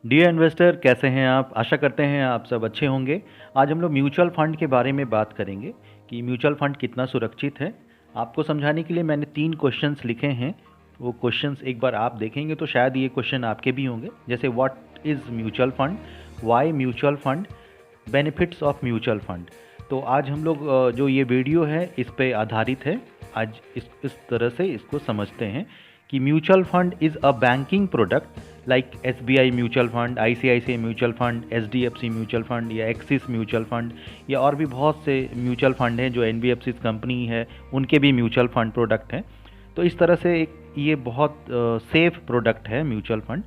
Dear investor, कैसे हैं आप? आशा करते हैं आप सब अच्छे होंगे। आज हम लोग म्यूचुअल फंड के बारे में बात करेंगे कि म्यूचुअल फंड कितना सुरक्षित है। आपको समझाने के लिए मैंने 3 क्वेश्चंस लिखे हैं। वो क्वेश्चंस एक बार आप देखेंगे तो शायद ये क्वेश्चन आपके भी होंगे, जैसे what is mutual fund, why mutual fund, benefits of mutual fund. तो आज हम लोग जो ये वीडियो है इस पे आधारित है। आज इस तरह से इसको समझते हैं कि mutual fund is a banking product like SBI mutual fund, ICICI mutual fund, HDFC mutual fund या एक्सिस म्यूचुअल फंड या और भी बहुत से म्यूचुअल फंड हैं जो NBFC कंपनी है उनके भी म्यूचुअल फंड प्रोडक्ट हैं। तो इस तरह से एक ये बहुत सेफ प्रोडक्ट है म्यूचुअल फंड।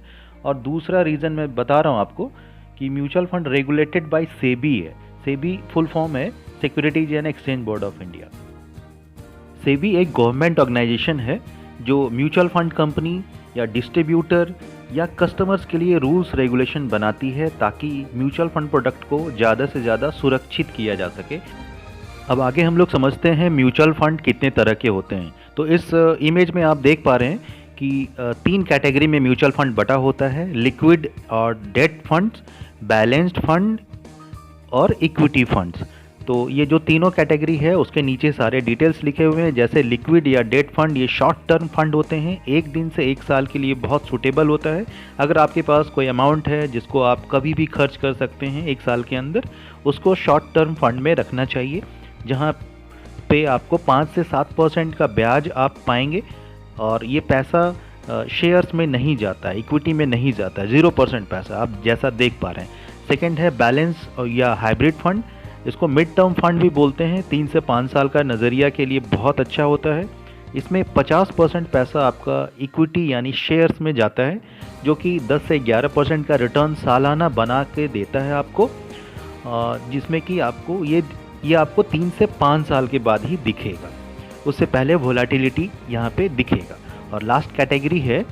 और दूसरा रीज़न मैं बता रहा हूँ आपको कि mutual fund regulated by SEBI है। सेबी फुल फॉर्म है securities and exchange board of India. SEBI एक गवर्नमेंट ऑर्गेनाइजेशन है जो म्यूचुअल फंड कंपनी या डिस्ट्रीब्यूटर या कस्टमर्स के लिए रूल्स रेगुलेशन बनाती है ताकि म्यूचुअल फंड प्रोडक्ट को ज़्यादा से ज़्यादा सुरक्षित किया जा सके। अब आगे हम लोग समझते हैं म्यूचुअल फंड कितने तरह के होते हैं। तो इस इमेज में आप देख पा रहे हैं कि 3 कैटेगरी में म्यूचुअल फंड बटा होता है, लिक्विड और डेट फंड्स, बैलेंस्ड फंड और इक्विटी फंड्स। तो ये जो तीनों कैटेगरी है उसके नीचे सारे डिटेल्स लिखे हुए हैं। जैसे लिक्विड या डेट फंड, ये शॉर्ट टर्म फंड होते हैं, 1 दिन से 1 साल के लिए बहुत सूटेबल होता है। अगर आपके पास कोई अमाउंट है जिसको आप कभी भी खर्च कर सकते हैं 1 साल के अंदर, उसको शॉर्ट टर्म फंड में रखना चाहिए, जहाँ पे आपको 5 से 7% का ब्याज आप पाएंगे। और ये पैसा शेयर्स में नहीं जाता है, इक्विटी में नहीं जाता है, 0% पैसा आप जैसा देख पा रहे हैं। सेकेंड है बैलेंस या हाइब्रिड फंड। इसको मिड टर्म फंड भी बोलते हैं, 3 से 5 साल का नज़रिया के लिए बहुत अच्छा होता है। इसमें 50% पैसा आपका इक्विटी यानी शेयर्स में जाता है, जो कि 10 से 11% का रिटर्न सालाना बना के देता है आपको, जिसमें कि आपको ये आपको 3 से 5 साल के बाद ही दिखेगा, उससे पहले वोलेटिलिटी यहाँ पे दिखेगा। और लास्ट कैटेगरी है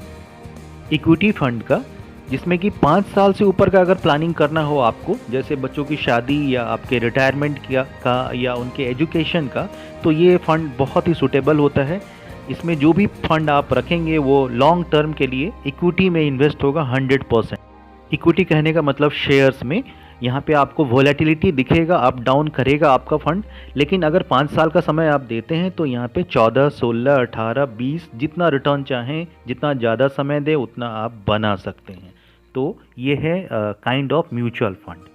इक्विटी फंड का, जिसमें कि 5 साल से ऊपर का अगर प्लानिंग करना हो आपको, जैसे बच्चों की शादी या आपके रिटायरमेंट का या उनके एजुकेशन का, तो ये फ़ंड बहुत ही सूटेबल होता है। इसमें जो भी फंड आप रखेंगे वो लॉन्ग टर्म के लिए इक्विटी में इन्वेस्ट होगा 100%। इक्विटी कहने का मतलब शेयर्स में। यहाँ पे आपको वोलेटिलिटी दिखेगा, अप डाउन करेगा आपका फंड, लेकिन अगर 5 साल का समय आप देते हैं तो यहाँ पे 14, 16, 18, 20 जितना रिटर्न चाहें, जितना ज़्यादा समय दे उतना आप बना सकते हैं। तो ये है kind of mutual fund.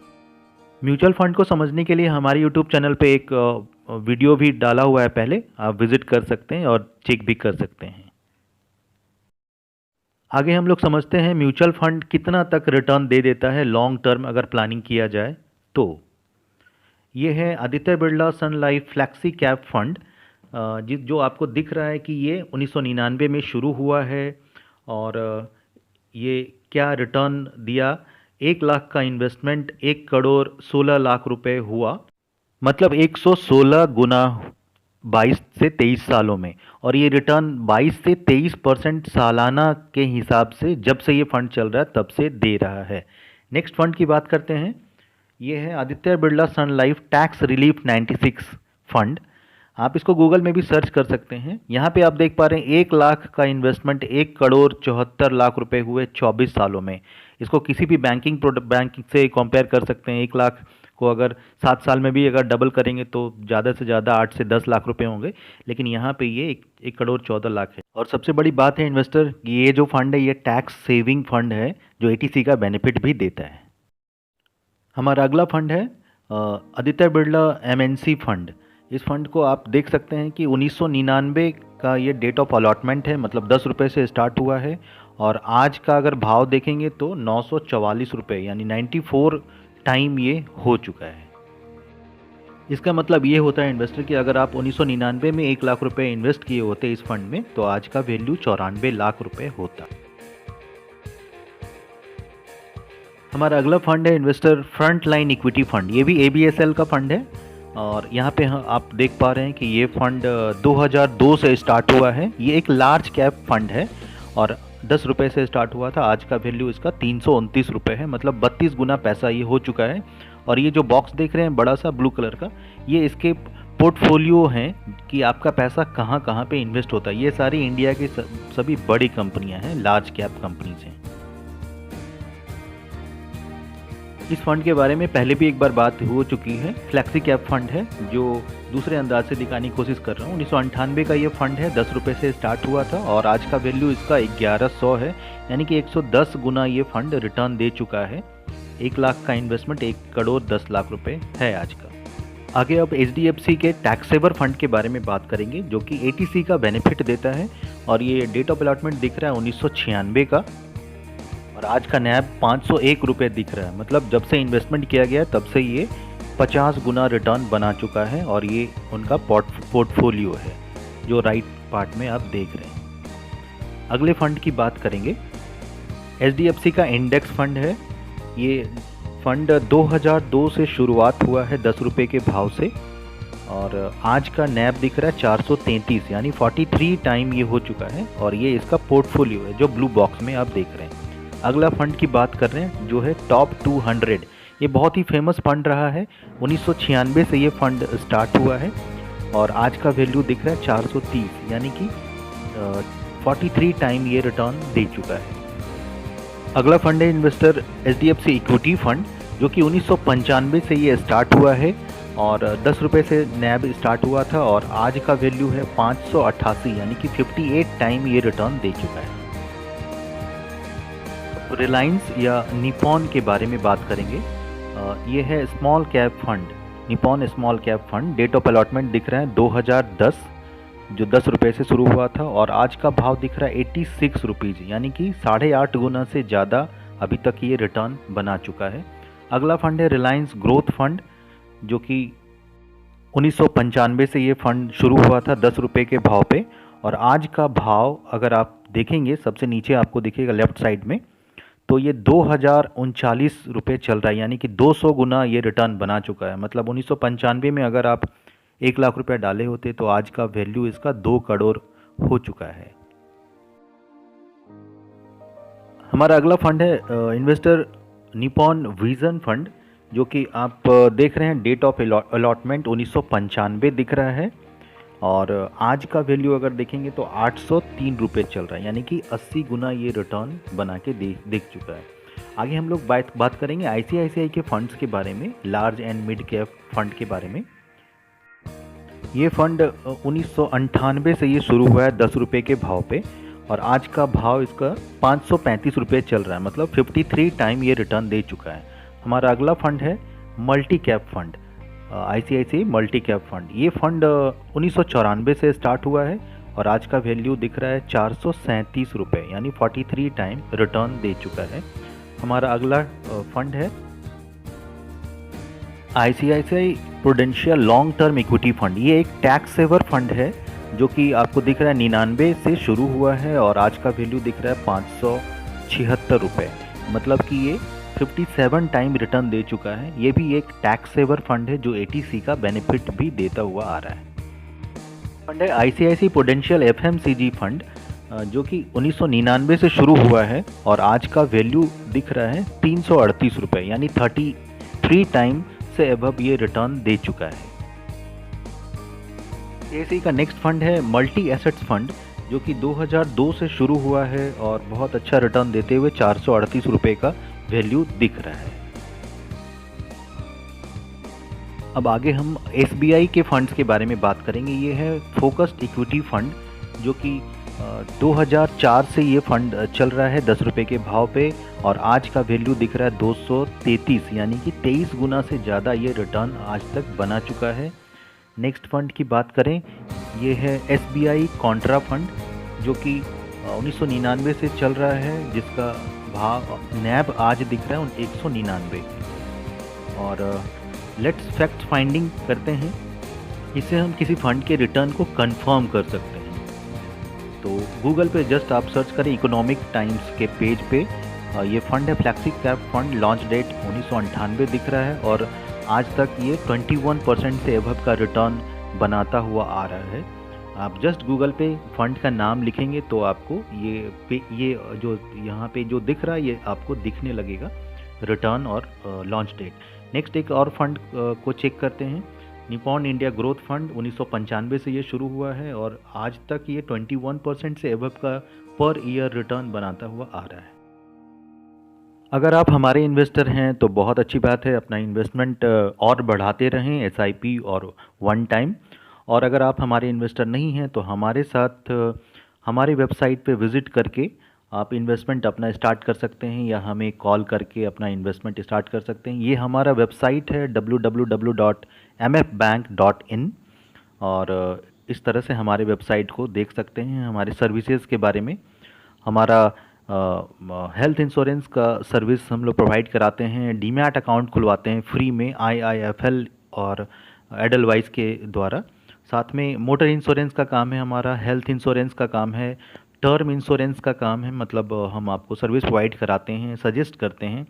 Mutual fund को समझने के लिए हमारे यूट्यूब चैनल पे एक वीडियो भी डाला हुआ है, पहले आप विजिट कर सकते हैं और चेक भी कर सकते हैं। आगे हम लोग समझते हैं म्यूचुअल फंड कितना तक रिटर्न दे देता है लॉन्ग टर्म अगर प्लानिंग किया जाए तो। ये है आदित्य बिरला सन लाइफ फ्लैक्सी कैप फंड, जो आपको दिख रहा है कि ये 1999 में शुरू हुआ है। और ये क्या रिटर्न दिया, 1 लाख का इन्वेस्टमेंट 1 करोड़ 16 लाख रुपए हुआ, मतलब 116 गुना 22 से 23 सालों में। और ये रिटर्न 22 से 23% सालाना के हिसाब से जब से ये फंड चल रहा है तब से दे रहा है। नेक्स्ट फंड की बात करते हैं। ये है आदित्य बिरला सन लाइफ टैक्स रिलीफ 96 फंड। आप इसको गूगल में भी सर्च कर सकते हैं। यहाँ पे आप देख पा रहे हैं 1 लाख का इन्वेस्टमेंट 1 करोड़ 74 लाख रुपए हुए 24 सालों में। इसको किसी भी बैंक से कंपेयर कर सकते हैं। 1 लाख को अगर 7 साल में भी अगर डबल करेंगे तो ज़्यादा से ज़्यादा 8 से 10 लाख रुपए होंगे, लेकिन यहाँ पे ये 1 करोड़ 14 लाख है। और सबसे बड़ी बात है इन्वेस्टर, ये जो फंड है ये टैक्स सेविंग फंड है जो ATC का बेनिफिट भी देता है। हमारा अगला फंड है आदित्य बिरला MNC फंड। इस फंड को आप देख सकते हैं कि 1999 का ये डेट ऑफ अलॉटमेंट है, मतलब 10 रुपये से स्टार्ट हुआ है। और आज का अगर भाव देखेंगे तो 944 रुपये, यानी 94 टाइम ये हो चुका है। इसका मतलब ये होता है इन्वेस्टर कि अगर आप 1999 में 1 लाख रुपए इन्वेस्ट किए होते इस फंड में, तो आज का वैल्यू 94 लाख रुपए होता। हमारा अगला फंड है investor front line equity fund. ये भी ABSL का फंड है। और यहाँ पे आप देख पा रहे हैं कि ये फंड 2002 से स्टार्ट हुआ है। ये एक लार्ज कैप फंड है और 10 रुपये से स्टार्ट हुआ था। आज का वैल्यू इसका 329 रुपये है, मतलब 32 गुना पैसा ये हो चुका है। और ये जो बॉक्स देख रहे हैं बड़ा सा ब्लू कलर का, ये इसके पोर्टफोलियो हैं कि आपका पैसा कहाँ कहाँ पे इन्वेस्ट होता है। ये सारी इंडिया की सभी बड़ी कंपनियाँ हैं, लार्ज कैप कंपनीज हैं। इस फंड के बारे में पहले भी एक बार बात हो चुकी है। फ्लैक्सी कैप फंड है जो दूसरे अंदाज से दिखाने की कोशिश कर रहा हूँ। 1998 का ये फंड है, 10 रुपये से स्टार्ट हुआ था और आज का वैल्यू इसका 1100 है, यानी कि 110 गुना ये फंड रिटर्न दे चुका है। 1 लाख का इन्वेस्टमेंट 1 करोड़ 10 लाख रुपए है आज का। आगे अब HDFC के टैक्स सेवर फंड के बारे में बात करेंगे जो कि ATC का बेनिफिट देता है और ये डेट ऑफ अलॉटमेंट दिख रहा है 1996 का और आज का नैब 501 रुपये दिख रहा है। मतलब जब से इन्वेस्टमेंट किया गया तब से ये 50 गुना रिटर्न बना चुका है और ये उनका पोर्टफोलियो है जो राइट पार्ट में आप देख रहे हैं। अगले फंड की बात करेंगे। HDFC का इंडेक्स फंड है। ये फंड 2002 से शुरुआत हुआ है 10 रुपये के भाव से और आज का नैब दिख रहा है 433, यानी 43 टाइम ये हो चुका है और ये इसका पोर्टफोलियो है जो ब्लू बॉक्स में आप देख रहे हैं। अगला फंड की बात कर रहे हैं जो है टॉप 200। ये बहुत ही फेमस फंड रहा है। 1996 से ये फंड स्टार्ट हुआ है और आज का वैल्यू दिख रहा है 430, यानी कि 43 टाइम ये रिटर्न दे चुका है। अगला फंड है इन्वेस्टर HDFC इक्विटी फंड जो कि 1995 से ये स्टार्ट हुआ है और 10 रुपये से नैब स्टार्ट हुआ था और आज का वैल्यू है 588, यानी कि 58 टाइम ये रिटर्न दे चुका है। रिलायंस या निपॉन के बारे में बात करेंगे। ये है small cap fund, Nippon small cap fund. Date of allotment दिख रहा है 2010 जो 10 रुपये से शुरू हुआ था और आज का भाव दिख रहा है 86 रुपीज़, यानी कि 8.5 गुना से ज़्यादा अभी तक ये रिटर्न बना चुका है। अगला फंड है रिलायंस ग्रोथ फंड जो कि 1995 से ये फंड शुरू हुआ था 10 रुपये के भाव पे और आज का भाव अगर आप देखेंगे सबसे नीचे आपको दिखेगा लेफ्ट साइड में, तो ये 2039 रुपये चल रहा है, यानी कि 200 गुना ये रिटर्न बना चुका है। मतलब 1995 में अगर आप 1 लाख रुपए डाले होते तो आज का वैल्यू इसका 2 करोड़ हो चुका है। हमारा अगला फंड है इन्वेस्टर निपॉन विजन फंड जो कि आप देख रहे हैं डेट ऑफ अलॉटमेंट 1995 दिख रहा है और आज का वैल्यू अगर देखेंगे तो 803 रुपये चल रहा है, यानी कि 80 गुना ये रिटर्न बना के दिख चुका है। आगे हम लोग बात करेंगे ICICI के फंड्स के बारे में, large and mid cap fund के बारे में। ये फंड 1998 से ये शुरू हुआ है 10 रुपये के भाव पे और आज का भाव इसका 535 रुपये चल रहा है, मतलब 53 टाइम ये रिटर्न दे चुका है। हमारा अगला फंड है multi cap fund, ICICI multi cap fund. ये फंड 1994 से स्टार्ट हुआ है और आज का वैल्यू दिख रहा है 437 रुपये, यानी 43 टाइम रिटर्न दे चुका है। हमारा अगला फंड है ICICI prudential long term equity fund. ये एक टैक्स सेवर फंड है जो कि आपको दिख रहा है 99 से शुरू हुआ है और आज का वैल्यू दिख रहा है 576 रुपये, मतलब कि ये 57 टाइम रिटर्न दे चुका है। ये भी एक टैक्स सेवर फंड है जो ATC का बेनिफिट भी देता हुआ आ रहा है। फंड है ICICI प्रूडेंशियल FMCG फंड जो कि 1999 से शुरू हुआ है और आज का वैल्यू दिख रहा है 338 रुपये, यानी 33 टाइम से अबव ये रिटर्न दे चुका है। ACI का नेक्स्ट फंड है मल्टी एसेट्स फंड जो कि 2002 से शुरू हुआ है और बहुत अच्छा रिटर्न देते हुए 438 रुपये का वैल्यू दिख रहा है। अब आगे हम SBI के फंड्स के बारे में बात करेंगे। ये है फोकस्ड इक्विटी फंड जो कि 2004 से ये फंड चल रहा है 10 रुपये के भाव पे और आज का वैल्यू दिख रहा है 233, यानी कि 23 गुना से ज़्यादा ये रिटर्न आज तक बना चुका है। नेक्स्ट फंड की बात करें, ये है SBI कॉन्ट्रा फंड जो कि 1999 से चल रहा है, जिसका भाव नैब आज दिख रहा है 199। और लेट्स फैक्ट फाइंडिंग करते हैं, इससे हम किसी फंड के रिटर्न को कंफर्म कर सकते हैं। तो गूगल पे जस्ट आप सर्च करें इकोनॉमिक टाइम्स के पेज पे, ये फंड है flexi cap fund, launch date 1998 दिख रहा है और आज तक ये 21% से अबव का रिटर्न बनाता हुआ आ रहा है। आप जस्ट गूगल पे फंड का नाम लिखेंगे तो आपको ये जो यहाँ पे जो दिख रहा है ये आपको दिखने लगेगा, रिटर्न और लॉन्च डेट। नेक्स्ट एक और फंड को चेक करते हैं, निपॉन इंडिया ग्रोथ फंड 1995 से ये शुरू हुआ है और आज तक ये 21% से अबव का पर ईयर रिटर्न बनाता हुआ आ रहा है। अगर आप हमारे इन्वेस्टर हैं तो बहुत अच्छी बात है, अपना इन्वेस्टमेंट और बढ़ाते रहें, एसआईपी और वन टाइम। और अगर आप हमारे इन्वेस्टर नहीं हैं तो हमारे साथ हमारे वेबसाइट पे विज़िट करके आप इन्वेस्टमेंट अपना स्टार्ट कर सकते हैं, या हमें कॉल करके अपना इन्वेस्टमेंट स्टार्ट कर सकते हैं। ये हमारा वेबसाइट है www.mfbank.in। और इस तरह से हमारे वेबसाइट को देख सकते हैं, हमारे सर्विसेज के बारे में। हमारा हेल्थ इंश्योरेंस का सर्विस हम लोग प्रोवाइड कराते हैं, डीमैट अकाउंट खुलवाते हैं फ्री में आईआईएफएल और एडलवाइस के द्वारा। साथ में मोटर इंश्योरेंस का काम है हमारा, हेल्थ इंश्योरेंस का काम है, टर्म इंश्योरेंस का काम है, मतलब हम आपको सर्विस प्रोवाइड कराते हैं, सजेस्ट करते हैं।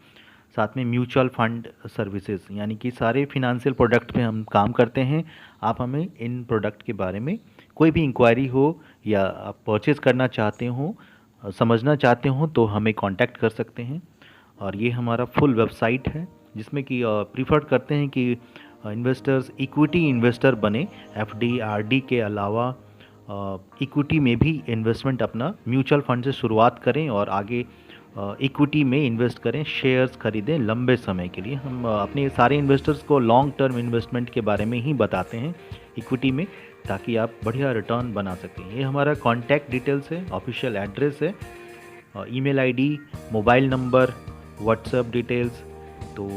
साथ में म्यूचुअल फंड सर्विसेज, यानी कि सारे फिनंशियल प्रोडक्ट पे हम काम करते हैं। आप हमें इन प्रोडक्ट के बारे में कोई भी इंक्वायरी हो या आप परचेज़ करना चाहते हो, समझना चाहते हो, तो हमें कांटेक्ट कर सकते हैं। और ये हमारा फुल वेबसाइट है जिसमें कि प्रीफर करते हैं कि इन्वेस्टर्स इक्विटी इन्वेस्टर बने, एफडी आरडी के अलावा इक्विटी में भी इन्वेस्टमेंट अपना म्यूचुअल फंड से शुरुआत करें और आगे इक्विटी में इन्वेस्ट करें, शेयर्स खरीदें लंबे समय के लिए। हम अपने सारे इन्वेस्टर्स को लॉन्ग टर्म इन्वेस्टमेंट के बारे में ही बताते हैं इक्विटी में, ताकि आप बढ़िया रिटर्न बना सकें। ये हमारा कॉन्टैक्ट डिटेल्स है, ऑफिशियल एड्रेस है, email ID, mobile number, WhatsApp details. तो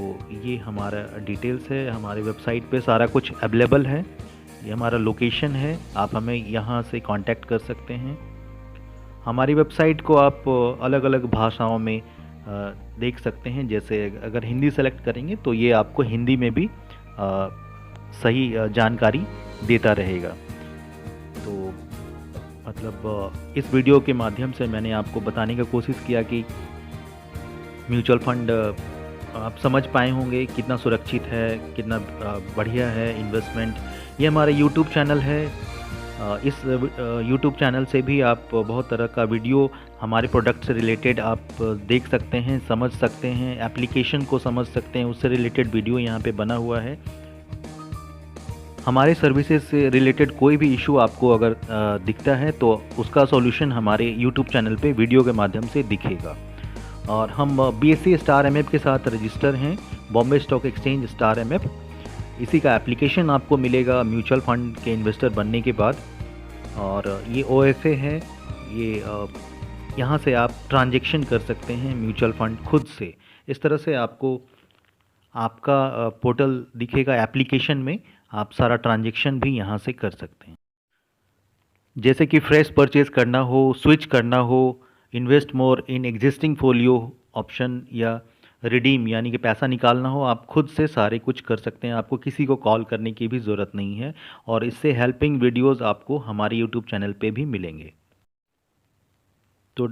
ये हमारा डिटेल्स है, हमारे वेबसाइट पे सारा कुछ अवेलेबल है। ये हमारा लोकेशन है, आप हमें यहाँ से कांटेक्ट कर सकते हैं। हमारी वेबसाइट को आप अलग अलग भाषाओं में देख सकते हैं, जैसे अगर हिंदी सेलेक्ट करेंगे तो ये आपको हिंदी में भी सही जानकारी देता रहेगा। तो मतलब इस वीडियो के माध्यम से मैंने आपको बताने की कोशिश किया कि म्यूचुअल फंड आप समझ पाए होंगे कितना सुरक्षित है, कितना बढ़िया है इन्वेस्टमेंट। ये हमारा यूट्यूब चैनल है, इस यूट्यूब चैनल से भी आप बहुत तरह का वीडियो हमारे प्रोडक्ट से रिलेटेड आप देख सकते हैं, समझ सकते हैं, एप्लीकेशन को समझ सकते हैं, उससे रिलेटेड वीडियो यहाँ पे बना हुआ है। हमारे सर्विसेज से रिलेटेड कोई भी इशू आपको अगर दिखता है तो उसका सॉल्यूशन हमारे यूट्यूब चैनल पे वीडियो के माध्यम से दिखेगा। और हम BSE स्टार MF के साथ रजिस्टर हैं, Bombay stock exchange star MF। इसी का एप्लीकेशन आपको मिलेगा म्यूचुअल फंड के इन्वेस्टर बनने के बाद। और ये OFA है, ये यहाँ से आप ट्रांजैक्शन कर सकते हैं म्यूचुअल फंड खुद से। इस तरह से आपको आपका पोर्टल दिखेगा, एप्लीकेशन में आप सारा ट्रांजैक्शन भी यहाँ से कर सकते हैं। जैसे कि फ्रेश परचेज करना हो, स्विच करना हो, invest more in existing folio option, या रिडीम यानी कि पैसा निकालना हो, आप खुद से सारे कुछ कर सकते हैं। आपको किसी को कॉल करने की भी ज़रूरत नहीं है। और इससे हेल्पिंग वीडियोस आपको हमारे यूट्यूब चैनल पे भी मिलेंगे। तो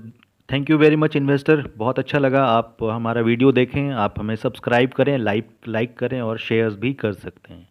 thank you very much investor, बहुत अच्छा लगा आप हमारा वीडियो देखें। आप हमें सब्सक्राइब करें, लाइक करें और शेयर्स भी कर सकते हैं।